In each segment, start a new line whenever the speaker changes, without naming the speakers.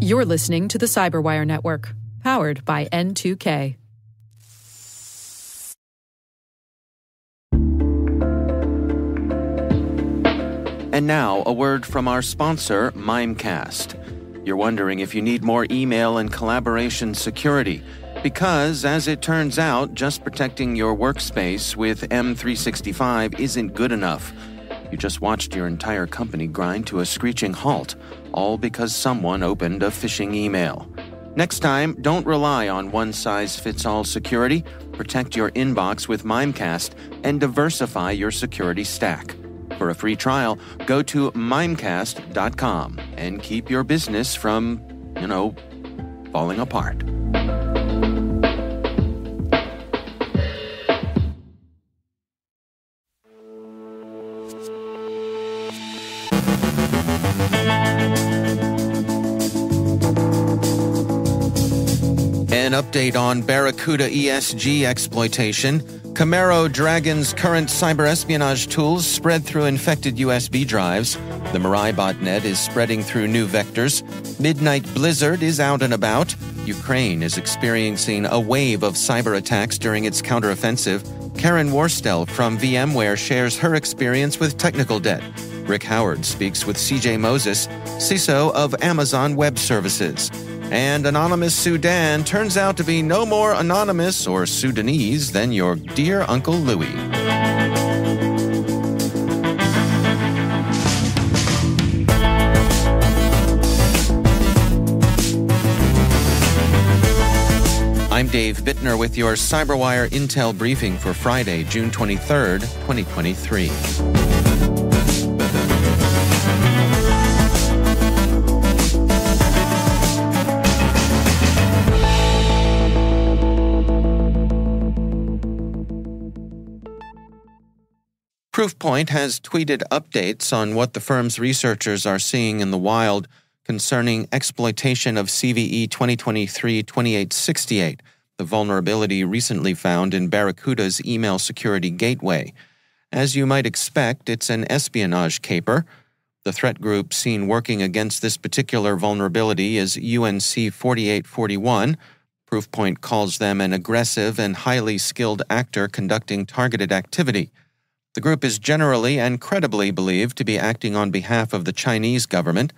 You're listening to the CyberWire Network, powered by N2K.
And now, a word from our sponsor, Mimecast. You're wondering if you need more email and collaboration security, because, as it turns out, just protecting your workspace with M365 isn't good enough. You just watched your entire company grind to a screeching halt, all because someone opened a phishing email. Next time, don't rely on one-size-fits-all security. Protect your inbox with Mimecast and diversify your security stack. For a free trial, go to mimecast.com and keep your business from, falling apart. An update on Barracuda ESG exploitation. Camaro Dragon's current cyberespionage tools spread through infected USB drives. The Mirai botnet is spreading through new vectors. Midnight Blizzard is out and about. Ukraine is experiencing a wave of cyber attacks during its counteroffensive. Karen Worstel from VMware shares her experience with technical debt. Rick Howard speaks with CJ Moses, CISO of Amazon Web Services. And anonymous Sudan turns out to be no more anonymous or Sudanese than your dear Uncle Louie. I'm Dave Bittner with your CyberWire Intel briefing for Friday, June 23rd, 2023. Proofpoint has tweeted updates on what the firm's researchers are seeing in the wild concerning exploitation of CVE 2023-2868, the vulnerability recently found in Barracuda's email security gateway. As you might expect, it's an espionage caper. The threat group seen working against this particular vulnerability is UNC 4841. Proofpoint calls them an aggressive and highly skilled actor conducting targeted activity. The group is generally and credibly believed to be acting on behalf of the Chinese government.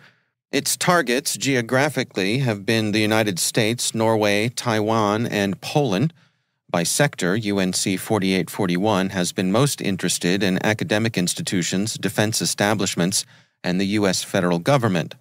Its targets geographically have been the United States, Norway, Taiwan, and Poland. By sector, UNC 4841 has been most interested in academic institutions, defense establishments, and the U.S. federal government.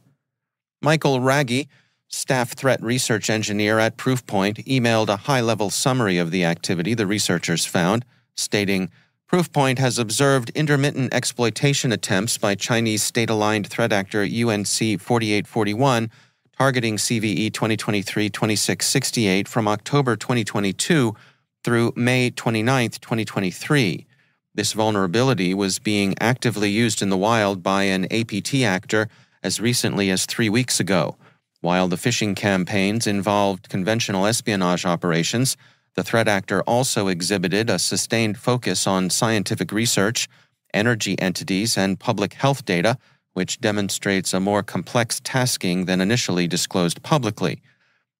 Michael Raggi, staff threat research engineer at Proofpoint, emailed a high-level summary of the activity the researchers found, stating, Proofpoint has observed intermittent exploitation attempts by Chinese state-aligned threat actor UNC 4841 targeting CVE 2023-2668 from October 2022 through May 29, 2023. This vulnerability was being actively used in the wild by an APT actor as recently as 3 weeks ago. While the phishing campaigns involved conventional espionage operations, the threat actor also exhibited a sustained focus on scientific research, energy entities, and public health data, which demonstrates a more complex tasking than initially disclosed publicly.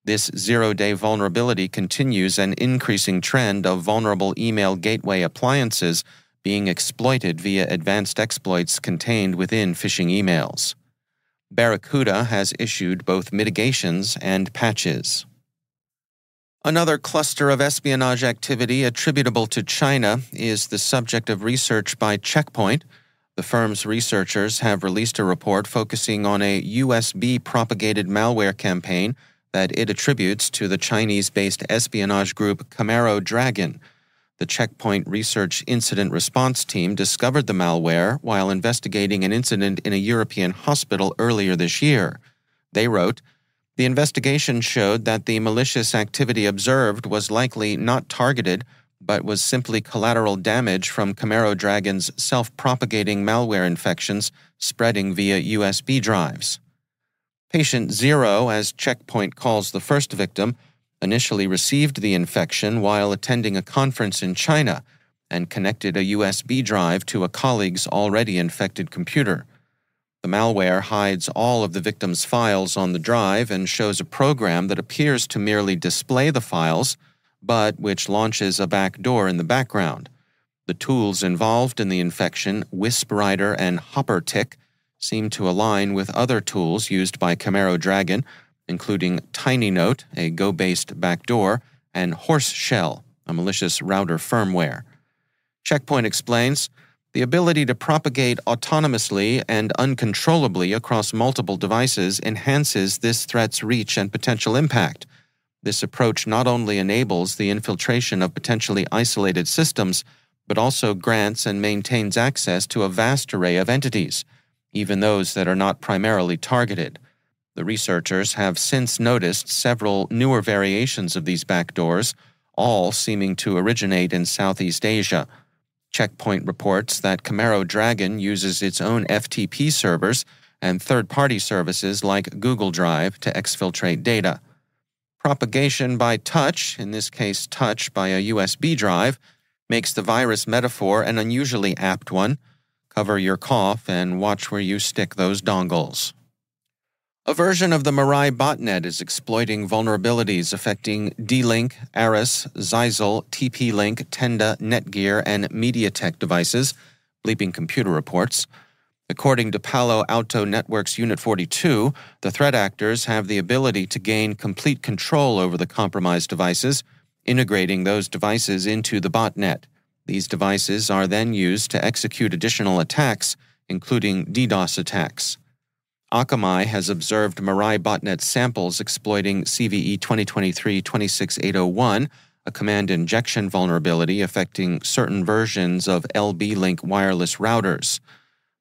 This zero-day vulnerability continues an increasing trend of vulnerable email gateway appliances being exploited via advanced exploits contained within phishing emails. Barracuda has issued both mitigations and patches. Another cluster of espionage activity attributable to China is the subject of research by Checkpoint. The firm's researchers have released a report focusing on a USB-propagated malware campaign that it attributes to the Chinese-based espionage group Camaro Dragon. The Checkpoint Research Incident Response Team discovered the malware while investigating an incident in a European hospital earlier this year. They wrote, the investigation showed that the malicious activity observed was likely not targeted, but was simply collateral damage from Camaro Dragon's self-propagating malware infections spreading via USB drives. Patient 0, as Checkpoint calls the first victim, initially received the infection while attending a conference in China and connected a USB drive to a colleague's already infected computer. The malware hides all of the victim's files on the drive and shows a program that appears to merely display the files, but which launches a backdoor in the background. The tools involved in the infection, WispWriter and HopperTick, seem to align with other tools used by Camaro Dragon, including TinyNote, a Go-based backdoor, and HorseShell, a malicious router firmware. Checkpoint explains, the ability to propagate autonomously and uncontrollably across multiple devices enhances this threat's reach and potential impact. This approach not only enables the infiltration of potentially isolated systems, but also grants and maintains access to a vast array of entities, even those that are not primarily targeted. The researchers have since noticed several newer variations of these backdoors, all seeming to originate in Southeast Asia. Checkpoint reports that Camaro Dragon uses its own FTP servers and third-party services like Google Drive to exfiltrate data. Propagation by touch, in this case touch by a USB drive, makes the virus metaphor an unusually apt one. Cover your cough and watch where you stick those dongles. A version of the Mirai botnet is exploiting vulnerabilities affecting D-Link, Aris, Zyxel, TP-Link, Tenda, Netgear, and MediaTek devices, BleepingComputer reports. According to Palo Alto Network's Unit 42, the threat actors have the ability to gain complete control over the compromised devices, integrating those devices into the botnet. These devices are then used to execute additional attacks, including DDoS attacks. Akamai has observed Mirai botnet samples exploiting CVE 2023-26801, a command injection vulnerability affecting certain versions of LB-Link wireless routers.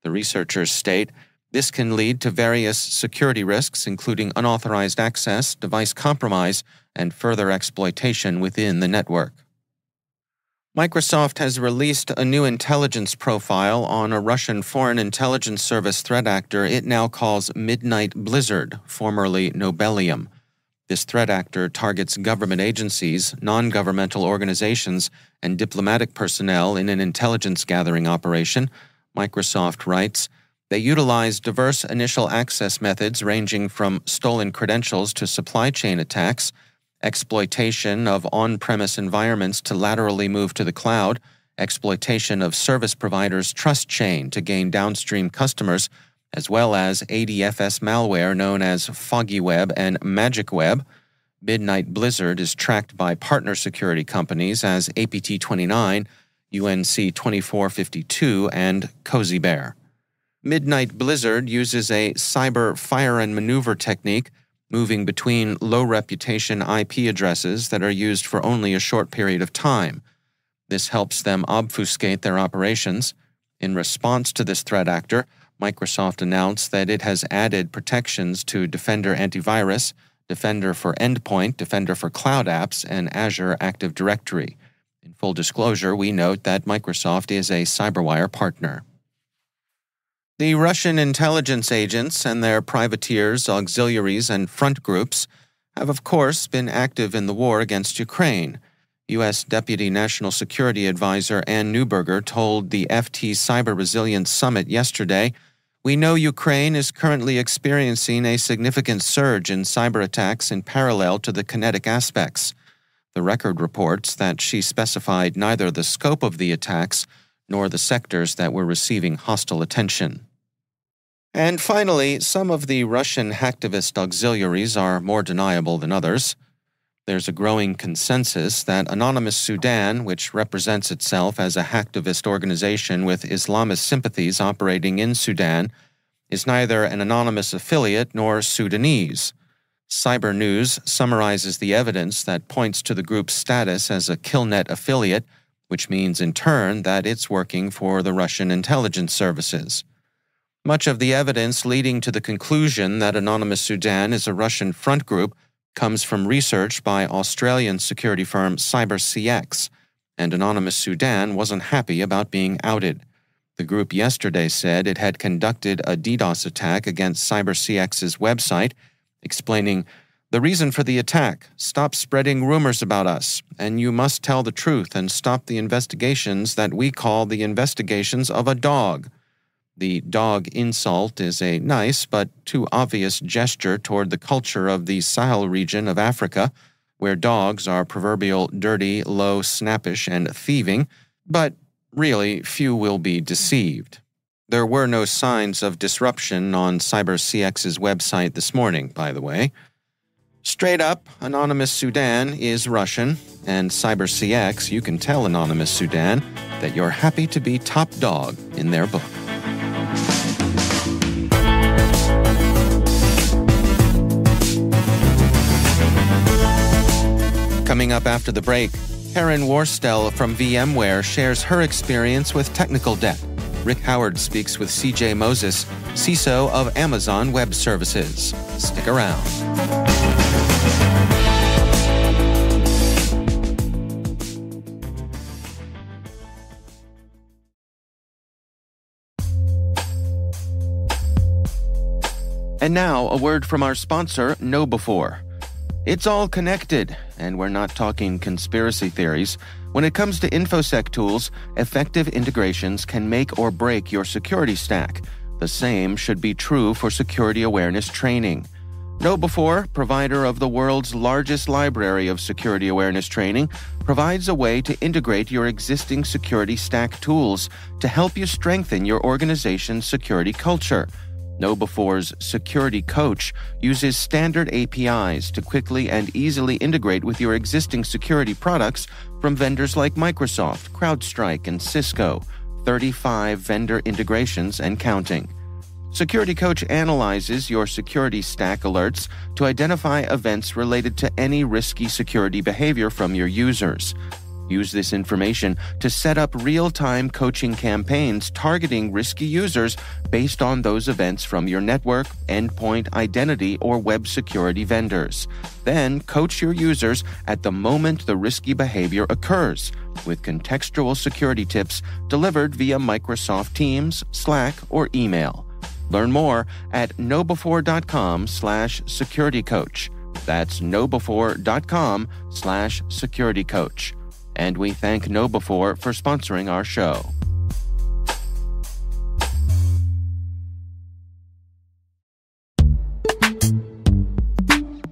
The researchers state, this can lead to various security risks, including unauthorized access, device compromise, and further exploitation within the network. Microsoft has released a new intelligence profile on a Russian Foreign Intelligence Service threat actor it now calls Midnight Blizzard, formerly Nobelium. This threat actor targets government agencies, non-governmental organizations, and diplomatic personnel in an intelligence-gathering operation. Microsoft writes, they utilize diverse initial access methods ranging from stolen credentials to supply chain attacks, exploitation of on-premise environments to laterally move to the cloud, exploitation of service providers' trust chain to gain downstream customers, as well as ADFS malware known as Foggy Web and Magic Web. Midnight Blizzard is tracked by partner security companies as APT29, UNC 2452, and Cozy Bear. Midnight Blizzard uses a cyber fire and maneuver technique, moving between low-reputation IP addresses that are used for only a short period of time. This helps them obfuscate their operations. In response to this threat actor, Microsoft announced that it has added protections to Defender Antivirus, Defender for Endpoint, Defender for Cloud Apps, and Azure Active Directory. In full disclosure, we note that Microsoft is a CyberWire partner. The Russian intelligence agents and their privateers, auxiliaries, and front groups have, of course, been active in the war against Ukraine. U.S. Deputy National Security Advisor Ann Neuberger told the FT Cyber Resilience Summit yesterday, we know Ukraine is currently experiencing a significant surge in cyber attacks in parallel to the kinetic aspects. The record reports that she specified neither the scope of the attacks nor the sectors that were receiving hostile attention. And finally, some of the Russian hacktivist auxiliaries are more deniable than others. There's a growing consensus that Anonymous Sudan, which represents itself as a hacktivist organization with Islamist sympathies operating in Sudan, is neither an anonymous affiliate nor Sudanese. Cybernews summarizes the evidence that points to the group's status as a Killnet affiliate, which means in turn that it's working for the Russian intelligence services. Much of the evidence leading to the conclusion that Anonymous Sudan is a Russian front group comes from research by Australian security firm CyberCX, and Anonymous Sudan wasn't happy about being outed. The group yesterday said it had conducted a DDoS attack against CyberCX's website, explaining, the reason for the attack, stop spreading rumors about us, and you must tell the truth and stop the investigations that we call the investigations of a dog. The dog insult is a nice but too obvious gesture toward the culture of the Sahel region of Africa, where dogs are proverbial dirty, low, snappish, and thieving, but really few will be deceived. There were no signs of disruption on CyberCX's website this morning, by the way. Straight up, Anonymous Sudan is Russian, and CyberCX, you can tell Anonymous Sudan that you're happy to be top dog in their book. Coming up after the break, Karen Worstel from VMware shares her experience with technical debt. Rick Howard speaks with CJ Moses, CISO of Amazon Web Services. Stick around. And now, a word from our sponsor, KnowBe4. It's all connected, and we're not talking conspiracy theories. When it comes to InfoSec tools, effective integrations can make or break your security stack. The same should be true for security awareness training. KnowBe4, provider of the world's largest library of security awareness training, provides a way to integrate your existing security stack tools to help you strengthen your organization's security culture. KnowBe4's Security Coach uses standard APIs to quickly and easily integrate with your existing security products from vendors like Microsoft, CrowdStrike, and Cisco, 35 vendor integrations and counting. Security Coach analyzes your security stack alerts to identify events related to any risky security behavior from your users. Use this information to set up real-time coaching campaigns targeting risky users based on those events from your network, endpoint, identity, or web security vendors. Then coach your users at the moment the risky behavior occurs, with contextual security tips delivered via Microsoft Teams, Slack, or email. Learn more at knowbe4.com/securitycoach. That's knowbe4.com/securitycoach. And we thank KnowBe4 for sponsoring our show.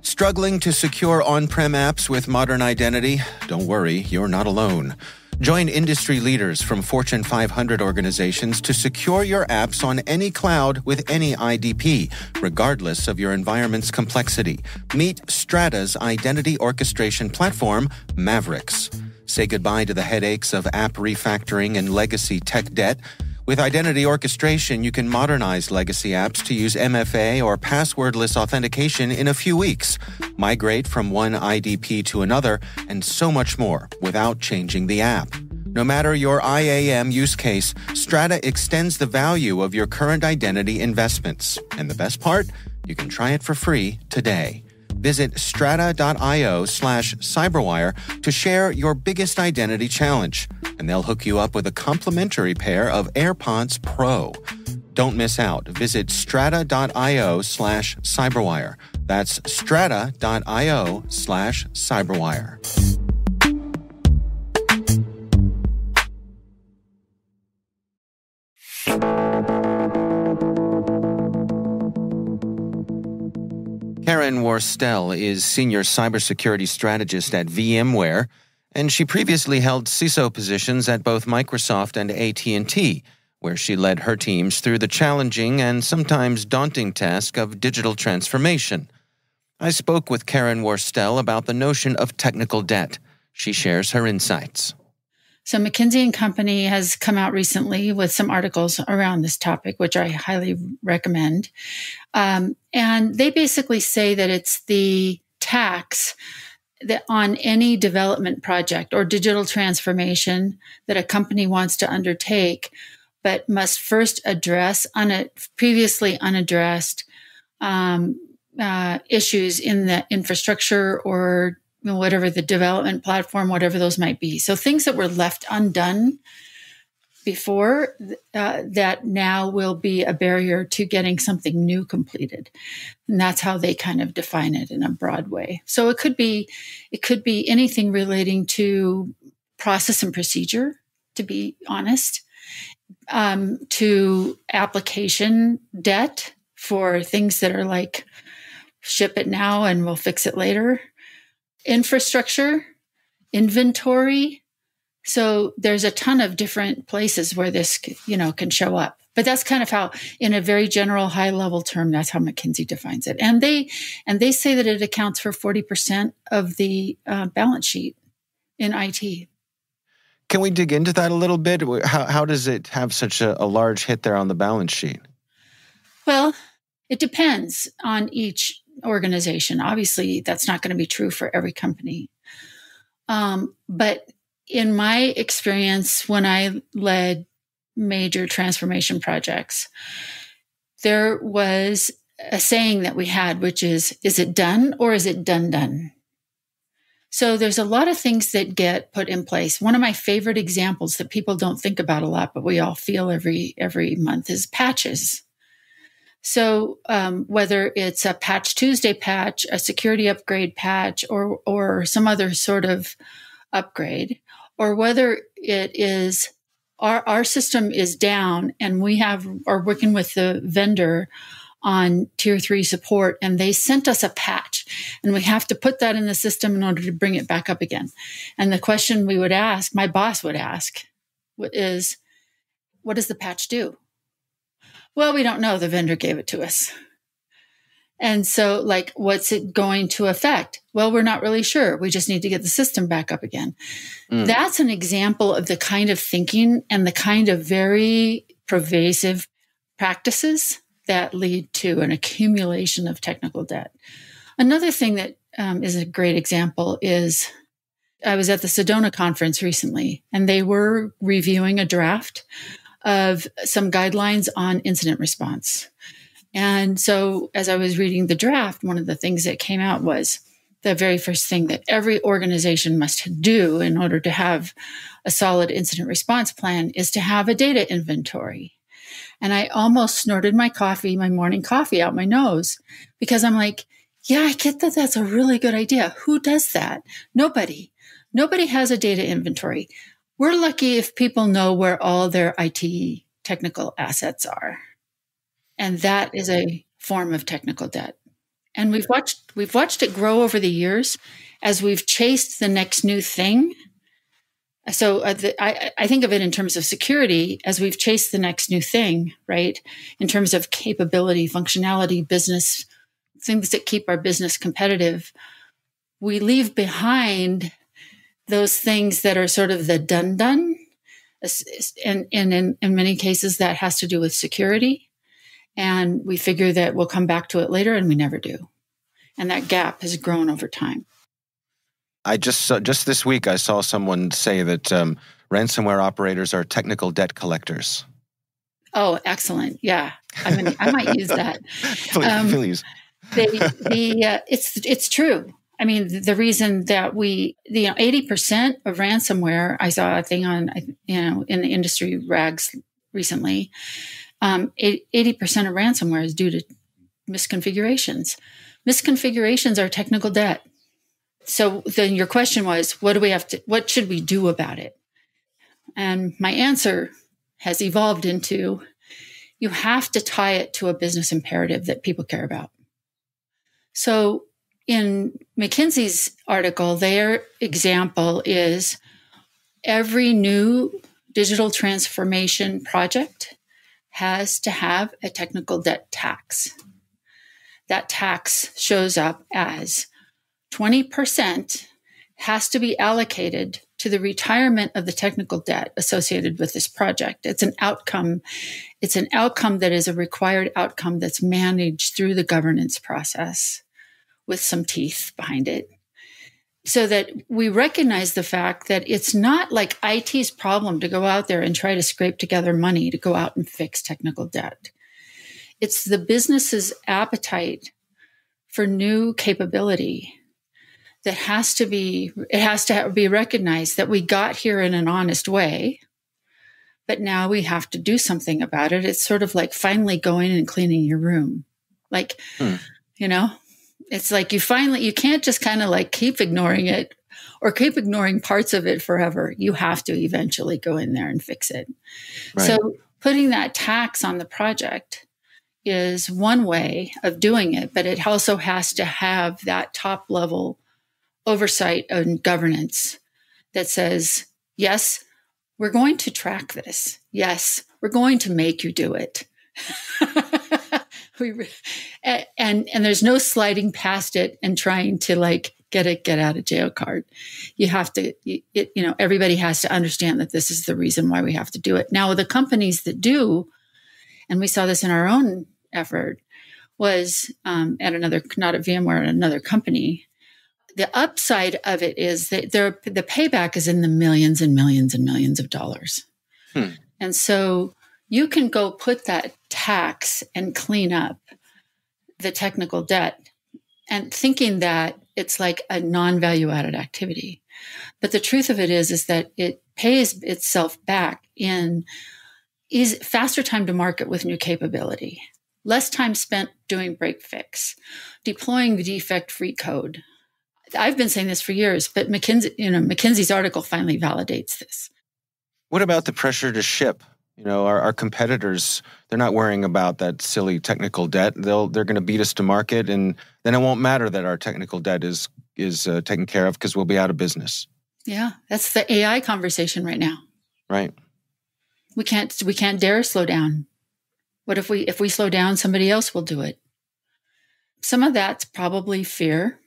Struggling to secure on-prem apps with modern identity? Don't worry, you're not alone. Join industry leaders from Fortune 500 organizations to secure your apps on any cloud with any IDP, regardless of your environment's complexity. Meet Strata's identity orchestration platform, Mavericks. Say goodbye to the headaches of app refactoring and legacy tech debt. With identity orchestration, you can modernize legacy apps to use MFA or passwordless authentication in a few weeks, migrate from one IDP to another, and so much more without changing the app. No matter your IAM use case, Strata extends the value of your current identity investments. And the best part? You can try it for free today. Visit strata.io/cyberwire to share your biggest identity challenge, and they'll hook you up with a complimentary pair of AirPods Pro. Don't miss out. Visit strata.io/cyberwire. That's strata.io/cyberwire. Karen Worstel is Senior Cybersecurity Strategist at VMware, and she previously held CISO positions at both Microsoft and AT&T, where she led her teams through the challenging and sometimes daunting task of digital transformation. I spoke with Karen Worstel about the notion of technical debt. She shares her insights.
So McKinsey & Company has come out recently with some articles around this topic, which I highly recommend. And they basically say that it's the tax that on any development project or digital transformation that a company wants to undertake, but must first address previously unaddressed issues in the infrastructure or whatever the development platform, whatever those might be. So things that were left undone before that now will be a barrier to getting something new completed. And that's how they kind of define it in a broad way. So it could be anything relating to process and procedure, to be honest. to application debt for things that are like ship it now and we'll fix it later, infrastructure, inventory. So there's a ton of different places where this, can show up. But that's kind of how, in a very general, high-level term, that's how McKinsey defines it. And they say that it accounts for 40% of the balance sheet in IT.
Can we dig into that a little bit? How does it have such a large hit there on the balance sheet?
Well, it depends on each organization. Obviously, that's not going to be true for every company. But in my experience, when I led major transformation projects, there was a saying that we had, which is it done or is it done? So there's a lot of things that get put in place. One of my favorite examples that people don't think about a lot, but we all feel every month is patches. So whether it's a Patch Tuesday patch, a security upgrade patch, or some other sort of upgrade, or whether it is our system is down and we are working with the vendor on tier 3 support and they sent us a patch and we have to put that in the system in order to bring it back up again. And the question we would ask, my boss would ask, is, what does the patch do? Well, we don't know. The vendor gave it to us. And so, what's it going to affect? Well, we're not really sure. We just need to get the system back up again. That's an example of the kind of thinking and the kind of very pervasive practices that lead to an accumulation of technical debt. Another thing that is a great example is I was at the Sedona conference recently, and they were reviewing a draft of some guidelines on incident response. And so as I was reading the draft, one of the things that came out was the very first thing that every organization must do in order to have a solid incident response plan is to have a data inventory. And I almost snorted my morning coffee out my nose, because I'm like, yeah, I get that that's a really good idea. Who does that? Nobody. Nobody has a data inventory. We're lucky if people know where all their IT technical assets are. And that is a form of technical debt. And we've watched it grow over the years as we've chased the next new thing. So I think of it in terms of security as we've chased the next new thing, right? In terms of capability, functionality, business, things that keep our business competitive. We leave behind those things that are sort of the done. And in many cases, that has to do with security. And we figure that we'll come back to it later, and we never do. And that gap has grown over time.
I just this week, I saw someone say that ransomware operators are technical debt collectors.
Oh, excellent. Yeah. I might use that.
Please.
It's true. I mean, the reason that 80% of ransomware, I saw a thing on, in the industry rags recently, 80% of ransomware is due to misconfigurations. Misconfigurations are technical debt. So then your question was, what should we do about it? And my answer has evolved into, you have to tie it to a business imperative that people care about. So in McKinsey's article, their example is every new digital transformation project has to have a technical debt tax. That tax shows up as 20% has to be allocated to the retirement of the technical debt associated with this project. It's an outcome. It's an outcome that is a required outcome that's managed through the governance process with some teeth behind it, so that we recognize the fact that it's not like IT's problem to go out there and try to scrape together money to go out and fix technical debt. It's the business's appetite for new capability that has to be recognized that we got here in an honest way, but now we have to do something about it. It's sort of like finally going and cleaning your room. It's like you can't just kind of like keep ignoring it or keep ignoring parts of it forever. You have to eventually go in there and fix it.
Right.
So putting that tax on the project is one way of doing it, but it also has to have that top level oversight and governance that says, yes, we're going to track this. Yes, we're going to make you do it. And there's no sliding past it and trying to like get out of jail card. You have to, everybody has to understand that this is the reason why we have to do it. Now, the companies that do, and we saw this in our own effort, was at another, not at VMware, at another company. The upside of it is that the payback is in the millions and millions and millions of dollars. And so you can go put that tax and clean up the technical debt and thinking that it's like a non-value added activity. But the truth of it is that it pays itself back in is faster time to market with new capability, less time spent doing break fix, deploying the defect-free code. I've been saying this for years, but McKinsey's article finally validates this.
What about the pressure to ship? Our competitors, they're not worrying about that silly technical debt. They're going to beat us to market, and then it won't matter that our technical debt is taken care of because we'll be out of business.
Yeah, that's the AI conversation right now.
Right.
We can't dare slow down. What if we slow down, somebody else will do it? Some of that's probably fear.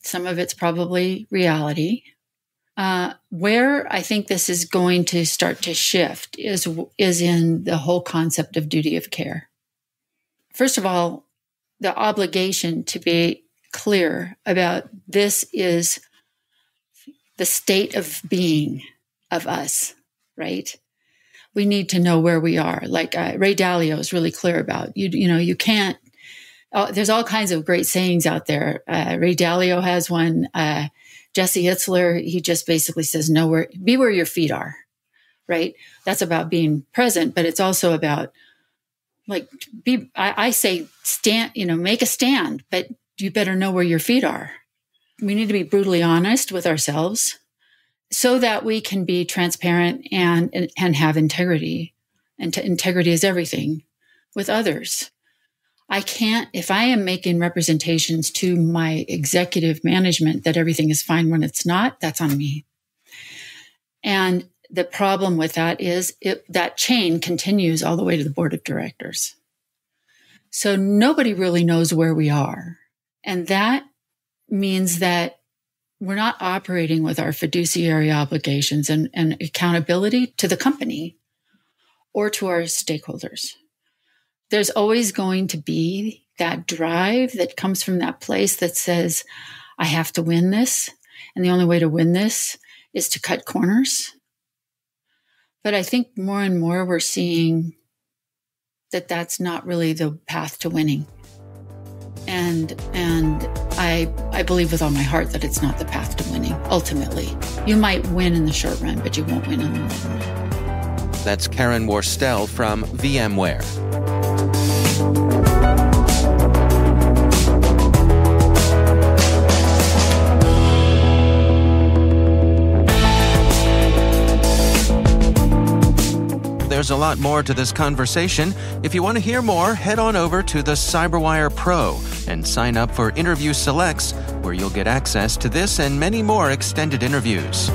Some of it's probably reality. Where I think this is going to start to shift is in the whole concept of duty of care. First of all, the obligation to be clear about this is the state of being of us, right? We need to know where we are. Like Ray Dalio is really clear about, you can't, there's all kinds of great sayings out there. Ray Dalio has one. Jesse Itzler, he just basically says, be where your feet are, right? That's about being present, but it's also about I say stand, make a stand, but you better know where your feet are. We need to be brutally honest with ourselves so that we can be transparent and have integrity. And integrity is everything with others. If I am making representations to my executive management that everything is fine when it's not, that's on me. And the problem with that is that chain continues all the way to the board of directors. So nobody really knows where we are. And that means that we're not operating with our fiduciary obligations and accountability to the company or to our stakeholders. There's always going to be that drive that comes from that place that says, I have to win this. And the only way to win this is to cut corners. But I think more and more we're seeing that that's not really the path to winning. And I believe with all my heart that it's not the path to winning. Ultimately, you might win in the short run, but you won't win in the long run.
That's Karen Worstel from VMware. There's a lot more to this conversation. If you want to hear more, head on over to the CyberWire Pro and sign up for Interview Selects, where you'll get access to this and many more extended interviews.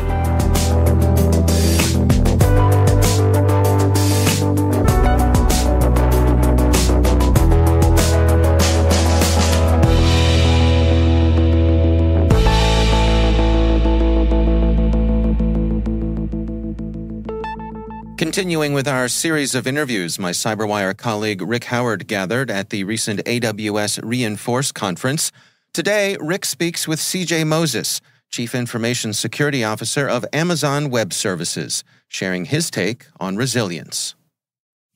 Continuing with our series of interviews, my CyberWire colleague Rick Howard gathered at the recent AWS Reinforce conference. Today, Rick speaks with CJ Moses, Chief Information Security Officer of Amazon Web Services, sharing his take on resilience.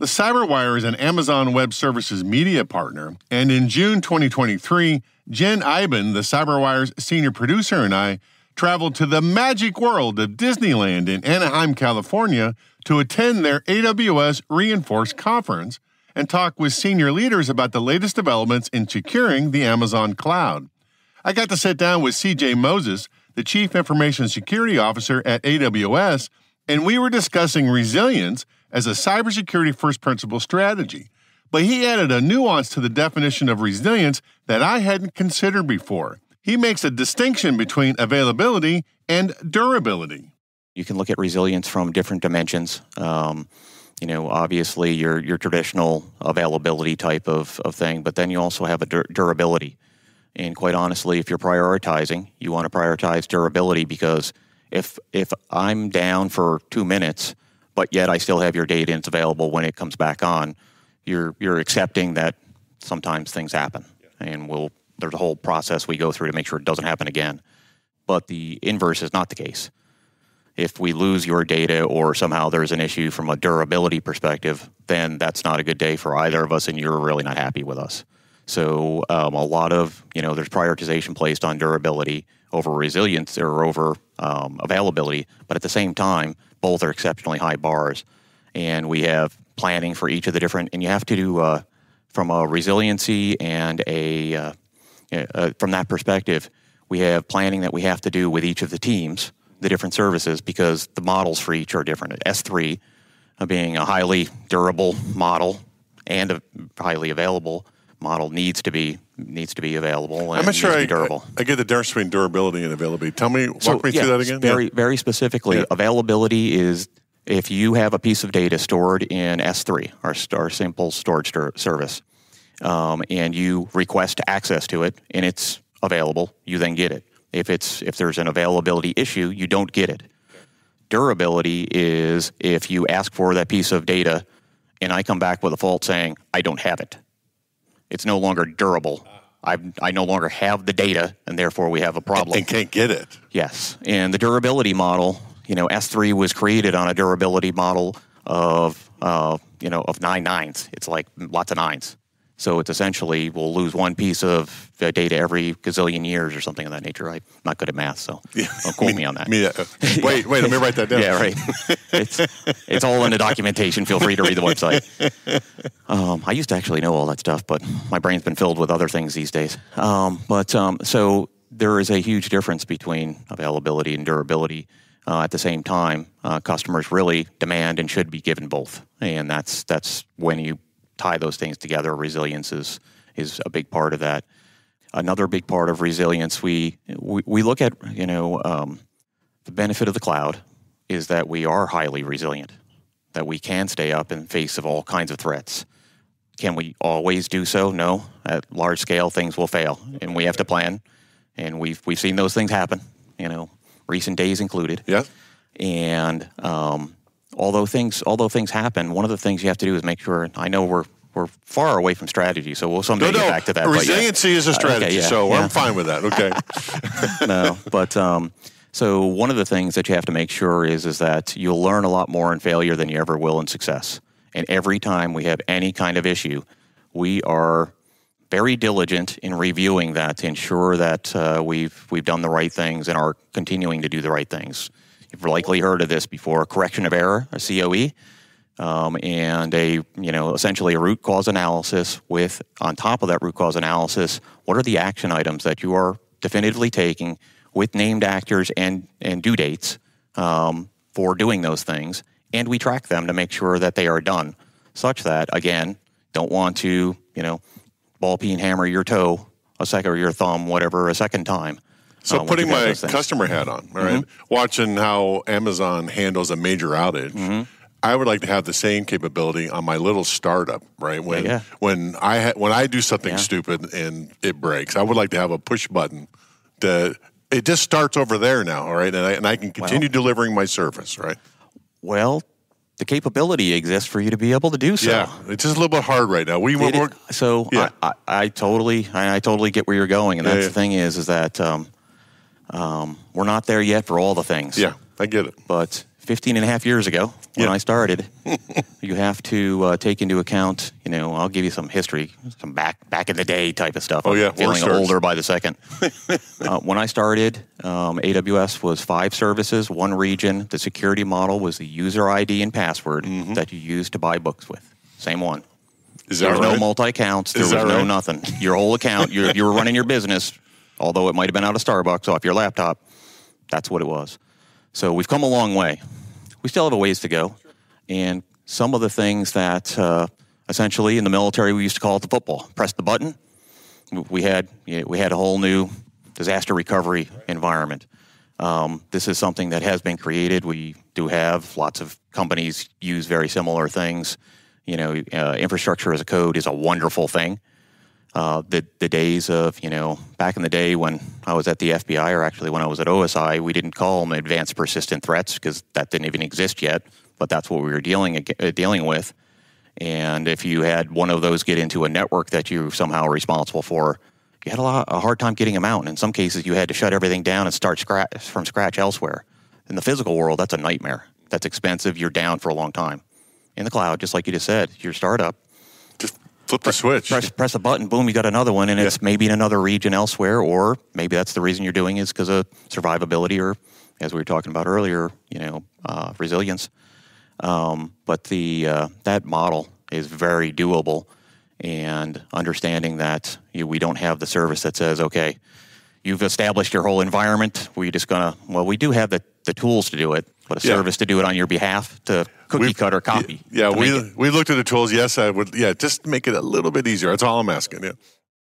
The CyberWire is an Amazon Web Services media partner, and in June 2023, Jen Iben, the CyberWire's senior producer, and I traveled to the magic world of Disneyland in Anaheim, California, to attend their AWS Reinforce conference and talk with senior leaders about the latest developments in securing the Amazon cloud. I got to sit down with CJ Moses, the Chief Information Security Officer at AWS, and we were discussing resilience as a cybersecurity first principle strategy. But he added a nuance to the definition of resilience that I hadn't considered before. He makes a distinction between availability and durability.
You can look at resilience from different dimensions. Obviously your traditional availability type of thing, but then you also have a durability. And quite honestly, if you're prioritizing, you want to prioritize durability, because if I'm down for 2 minutes, but yet I still have your data and it's available when it comes back on, you're accepting that sometimes things happen. And there's a whole process we go through to make sure it doesn't happen again. But the inverse is not the case. If we lose your data or somehow there's an issue from a durability perspective, then that's not a good day for either of us, and you're really not happy with us. So a lot of, there's prioritization placed on durability over resilience or over availability, but at the same time, both are exceptionally high bars. And we have planning for each of the different, and you have to do, from a resiliency and from that perspective, we have planning that we have to do with each of the teams, the different services, because the models for each are different. S3 being a highly durable model and a highly available model needs to be available. And
I'm not sure
durable.
I get the difference between durability and availability. Walk me through that again.
Very specifically, availability is if you have a piece of data stored in S3, our simple storage service, and you request access to it and it's available, you then get it. If there's an availability issue, you don't get it. Durability is if you ask for that piece of data and I come back with a fault saying I don't have it. It's no longer durable. I no longer have the data, and therefore we have a problem.
And can't get it.
Yes. And the durability model, S3 was created on a durability model of 9 nines. It's like lots of nines. So it's essentially we'll lose one piece of data every gazillion years or something of that nature. I'm not good at math, so don't quote me on that.
Wait, let me write that down.
Yeah, right. It's all in the documentation. Feel free to read the website. I used to actually know all that stuff, but my brain's been filled with other things these days. So there is a huge difference between availability and durability. At the same time, customers really demand and should be given both, and that's when you tie those things together. Resilience is a big part of that. Another big part of resilience, we look at, the benefit of the cloud is that we are highly resilient, that we can stay up in face of all kinds of threats. Can we always do so? No. At large scale, things will fail, and we have to plan. And we've seen those things happen, recent days included.
Yeah.
And although things happen, one of the things you have to do is make sure. I know we're far away from strategy, so we'll someday get back to that.
Resiliency is a strategy, I'm fine with that. Okay.
No, but so one of the things that you have to make sure is that you'll learn a lot more in failure than you ever will in success. And every time we have any kind of issue, we are very diligent in reviewing that to ensure that we've done the right things and are continuing to do the right things. You've likely heard of this before: correction of error, a COE, and essentially a root cause analysis with, on top of that root cause analysis, what are the action items that you are definitively taking with named actors and due dates for doing those things, and we track them to make sure that they are done, such that, again, don't want to, ball peen hammer your toe a second, or your thumb, whatever, a second time.
So putting my customer hat on, all right, watching how Amazon handles a major outage, I would like to have the same capability on my little startup, right? When I do something stupid and it breaks, I would like to have a push button that it just starts over there now, all right, and I can continue delivering my service, right?
Well, the capability exists for you to be able to do so.
Yeah, it's just a little bit hard right now.
I totally get where you're going, and that's the thing is that we're not there yet for all the things.
Yeah, I get it.
But 15 and a half years ago, when I started, you have to take into account, I'll give you some history, some back in the day type of stuff. I'm feeling older by the second. When I started, AWS was 5 services, 1 region. The security model was the user ID and password that you used to buy books with. Same one. There was no multi-accounts. There was no nothing. Your whole account, you were running your business, although it might have been out of Starbucks off your laptop. That's what it was. So we've come a long way. We still have a ways to go. And some of the things that essentially in the military we used to call it the football. Press the button. We had a whole new disaster recovery environment. This is something that has been created. We do have lots of companies use very similar things. Infrastructure as a code is a wonderful thing. The days of, back in the day when I was at the FBI, or actually when I was at OSI, we didn't call them advanced persistent threats because that didn't even exist yet, but that's what we were dealing with. And if you had one of those get into a network that you're somehow responsible for, you had a hard time getting them out. And in some cases, you had to shut everything down and start from scratch elsewhere. In the physical world, that's a nightmare. That's expensive. You're down for a long time. In the cloud, just like you just said, your startup,
flip the switch.
Press a button, boom, you got another one, and it's maybe in another region elsewhere, or maybe that's the reason you're doing is because of survivability or, as we were talking about earlier, resilience. But that model is very doable, and understanding that we don't have the service that says, okay, you've established your whole environment, we do have the tools to do it, but a service to do it on your behalf to cookie cutter copy.
Yeah, we looked at the tools. Yes, I would. Yeah, just make it a little bit easier. That's all I'm asking. Yeah.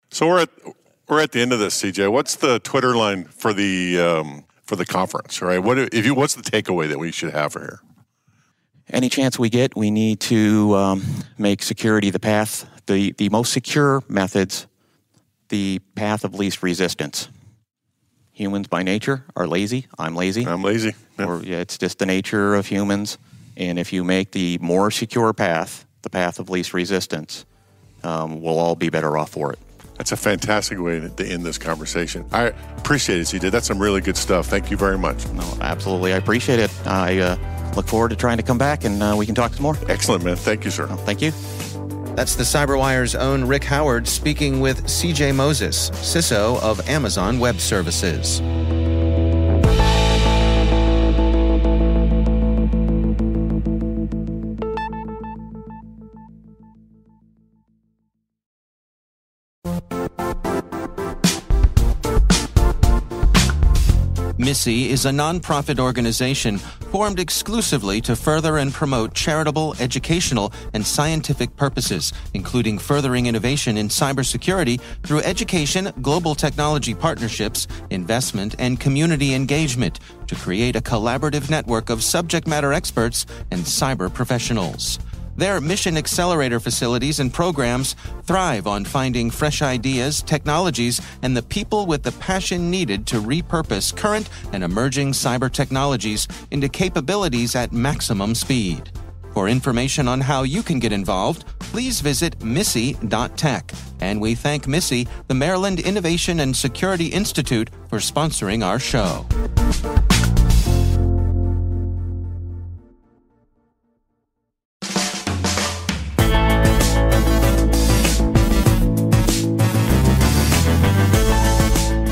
So we're at the end of this, CJ. What's the Twitter line for the conference? Right. What's the takeaway that we should have for here?
Any chance we get, we need to make security the path, the most secure methods, the path of least resistance. Humans by nature are lazy. I'm lazy.
Yeah.
It's just the nature of humans. And if you make the more secure path, the path of least resistance, we'll all be better off for it.
That's a fantastic way to end this conversation. I appreciate it, CJ. That's some really good stuff. Thank you very much.
No, absolutely. I appreciate it. I look forward to trying to come back and we can talk some more.
Excellent, man. Thank you, sir.
Thank you.
That's the CyberWire's own Rick Howard speaking with CJ Moses, CISO of Amazon Web Services. MISI is a nonprofit organization formed exclusively to further and promote charitable, educational, and scientific purposes, including furthering innovation in cybersecurity through education, global technology partnerships, investment, and community engagement to create a collaborative network of subject matter experts and cyber professionals. Their mission accelerator facilities and programs thrive on finding fresh ideas, technologies, and the people with the passion needed to repurpose current and emerging cyber technologies into capabilities at maximum speed. For information on how you can get involved, please visit MISI.tech. And we thank MISI, the Maryland Innovation and Security Institute, for sponsoring our show.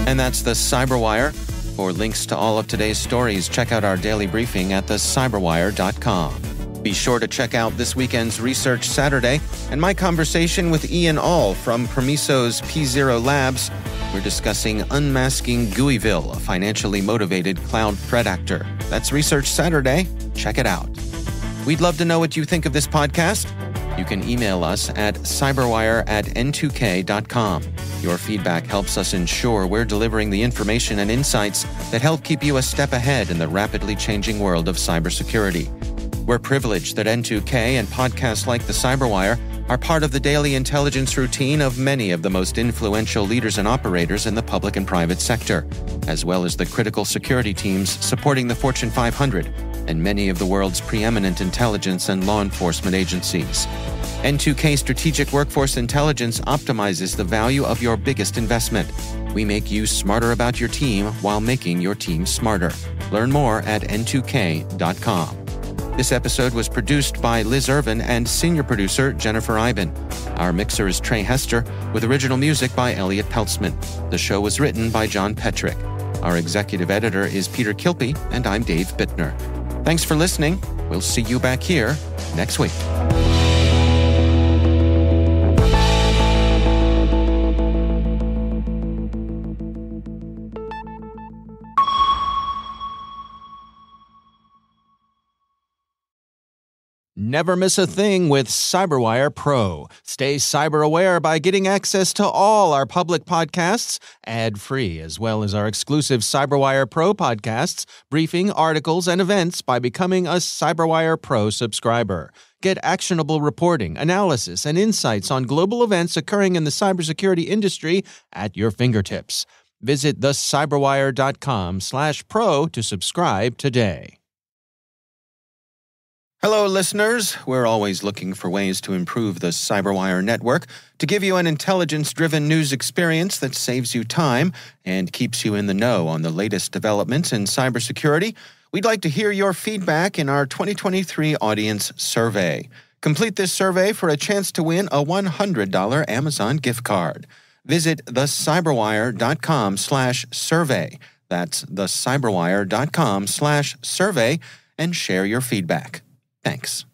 And that's the CyberWire. For links to all of today's stories, check out our daily briefing at thecyberwire.com. Be sure to check out this weekend's Research Saturday and my conversation with Ian All from Permiso's P0 Labs. We're discussing unmasking GUIville, a financially motivated cloud threat actor. That's Research Saturday. Check it out. We'd love to know what you think of this podcast. You can email us at cyberwire@n2k.com. Your feedback helps us ensure we're delivering the information and insights that help keep you a step ahead in the rapidly changing world of cybersecurity. We're privileged that N2K and podcasts like the CyberWire are part of the daily intelligence routine of many of the most influential leaders and operators in the public and private sector, as well as the critical security teams supporting the Fortune 500 and many of the world's preeminent intelligence and law enforcement agencies. N2K Strategic Workforce Intelligence optimizes the value of your biggest investment. We make you smarter about your team while making your team smarter. Learn more at n2k.com. This episode was produced by Liz Irvin and senior producer Jennifer Iben. Our mixer is Trey Hester, with original music by Elliot Peltzman. The show was written by John Petrick. Our executive editor is Peter Kilpie, and I'm Dave Bittner. Thanks for listening. We'll see you back here next week. Never miss a thing with CyberWire Pro. Stay cyber aware by getting access to all our public podcasts, ad-free, as well as our exclusive CyberWire Pro podcasts, briefing, articles, and events by becoming a CyberWire Pro subscriber. Get actionable reporting, analysis, and insights on global events occurring in the cybersecurity industry at your fingertips. Visit thecyberwire.com/pro to subscribe today. Hello, listeners. We're always looking for ways to improve the CyberWire network to give you an intelligence-driven news experience that saves you time and keeps you in the know on the latest developments in cybersecurity. We'd like to hear your feedback in our 2023 audience survey. Complete this survey for a chance to win a $100 Amazon gift card. Visit thecyberwire.com/survey. That's thecyberwire.com/survey and share your feedback. Thanks.